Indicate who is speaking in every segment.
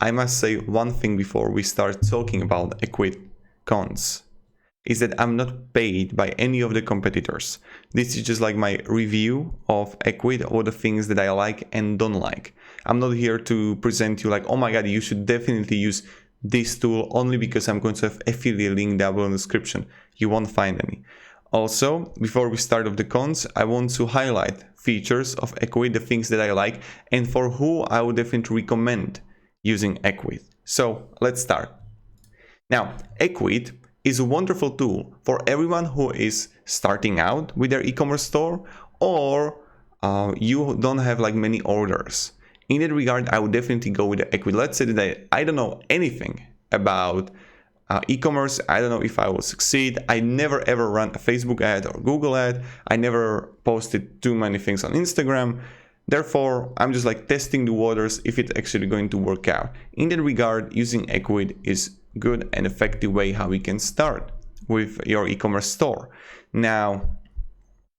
Speaker 1: I must say one thing before we start talking about Ecwid cons, is that I'm not paid by any of the competitors. This is just like my review of Ecwid, all the things that I like and don't like. I'm not here to present you like, oh my god, you should definitely use this tool only because I'm going to have affiliate link down below in the description. You won't find any. Also, before we start off the cons, I want to highlight features of Ecwid, the things that I like, and for who I would definitely recommend using Ecwid. So let's start. Now, Ecwid is a wonderful tool for everyone who is starting out with their e-commerce store, or you don't have like many orders. In that regard, I would definitely go with the Ecwid. Let's say that I don't know anything about e-commerce. I don't know if I will succeed. I never ever run a Facebook ad or Google ad. I never posted too many things on Instagram. Therefore, I'm just like testing the waters if it's actually going to work out. In that regard, using Ecwid is good and effective way how we can start with your e-commerce store. Now,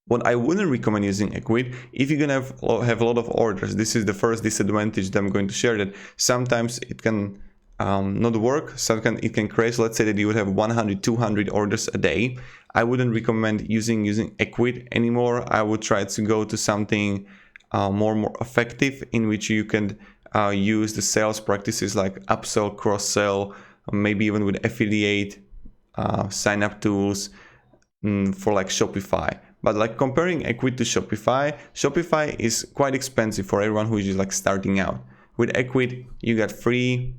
Speaker 1: what I wouldn't recommend using Ecwid, if you're gonna have a lot of orders, this is the first disadvantage that I'm going to share, that sometimes it can not work, sometimes it can crash. Let's say that you would have 100, 200 orders a day. I wouldn't recommend using Ecwid anymore. I would try to go to something more effective, in which you can use the sales practices like upsell, cross-sell, maybe even with affiliate sign-up tools for like Shopify. But like comparing Ecwid to Shopify, Shopify is quite expensive for everyone who is just like starting out. With Ecwid, you get free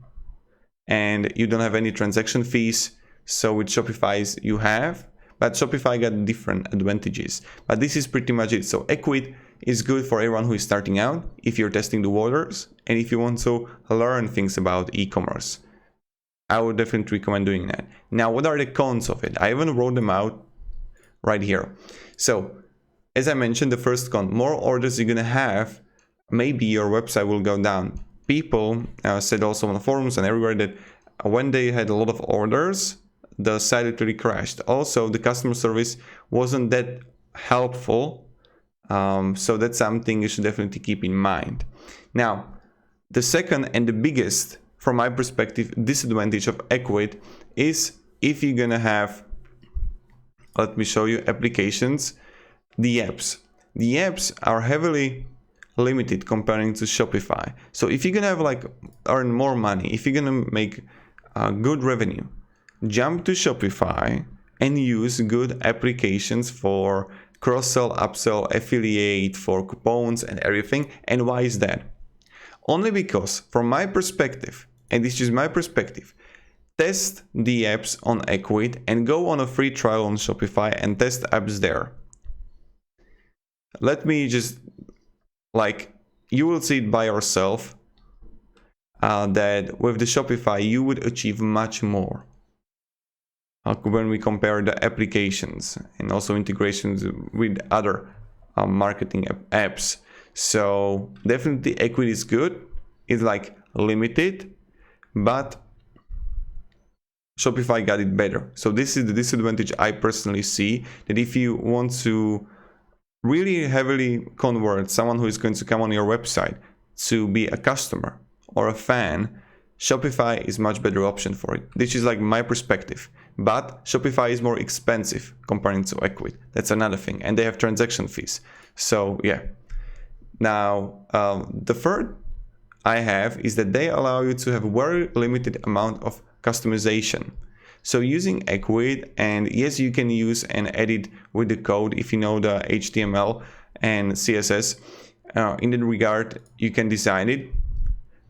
Speaker 1: and you don't have any transaction fees. So with Shopify you have, but Shopify got different advantages. But this is pretty much it. So Ecwid is good for everyone who is starting out, if you're testing the waters, and if you want to learn things about e-commerce. I would definitely recommend doing that. Now, what are the cons of it? I even wrote them out right here. So, as I mentioned, the first con, more orders you're gonna have, maybe your website will go down. People said also on the forums and everywhere that when they had a lot of orders, the site literally crashed. Also, the customer service wasn't that helpful. So that's something you should definitely keep in mind. Now, the second and the biggest, from my perspective, disadvantage of Ecwid is if you're gonna have, let me show you, applications, the apps. The apps are heavily limited comparing to Shopify. So if you're gonna have like earn more money, if you're gonna make good revenue, jump to Shopify and use good applications for cross-sell, upsell, affiliate, for coupons and everything. And why is that? Only because from my perspective, and this is my perspective, test the apps on Ecwid and go on a free trial on Shopify and test apps there. Let me just, like, you will see it by yourself that with the Shopify you would achieve much more when we compare the applications and also integrations with other marketing apps. So definitely Ecwid is good. It's like limited, but Shopify got it better. So this is the disadvantage I personally see, that if you want to really heavily convert someone who is going to come on your website to be a customer or a fan, Shopify is much better option for it. This is like my perspective. But Shopify is more expensive comparing to Ecwid. That's another thing. And they have transaction fees. So yeah. Now, the third I have is that they allow you to have a very limited amount of customization. So using Ecwid, and yes, you can use and edit with the code if you know the HTML and CSS. In that regard, you can design it.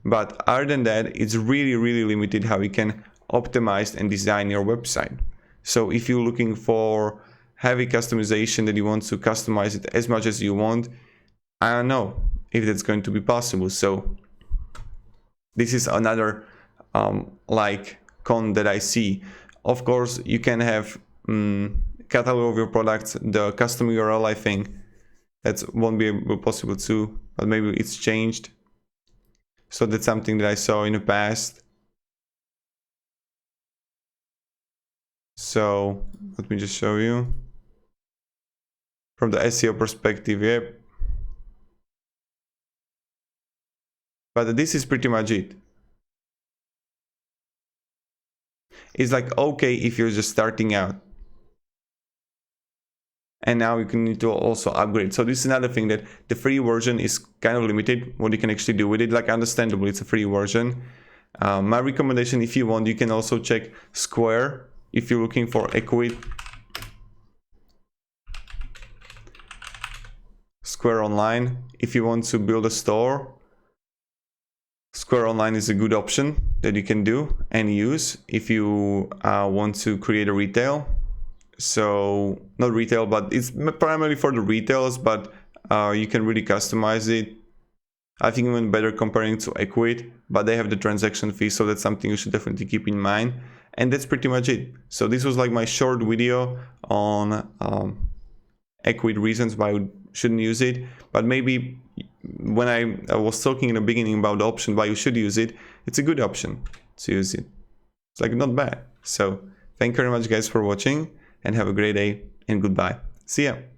Speaker 1: But other than that, it's really, really limited how you can optimize and design your website. So if you're looking for heavy customization, that you want to customize it as much as you want, I don't know if that's going to be possible. So this is another like con that I see. Of course, you can have catalog of your products, the custom URL, I think that won't be possible too, but maybe it's changed. So that's something that I saw in the past. So let me just show you from the SEO perspective. Yep. But this is pretty much it. It's like okay if you're just starting out. And now you can need to also upgrade. So this is another thing, that the free version is kind of limited what you can actually do with it. Like, understandably, it's a free version. My recommendation, if you want, you can also check Square if you're looking for Ecwid. Square Online, if you want to build a store, Square Online is a good option that you can do and use if you want to create a retail. So not retail, but it's primarily for the retailers, but you can really customize it. I think even better comparing to Ecwid, but they have the transaction fee, so that's something you should definitely keep in mind. And that's pretty much it. So this was like my short video on Ecwid reasons why you shouldn't use it. But maybe when I was talking in the beginning about the option why you should use it, it's a good option to use it. It's like not bad. So thank you very much guys for watching, and have a great day, and goodbye. See ya.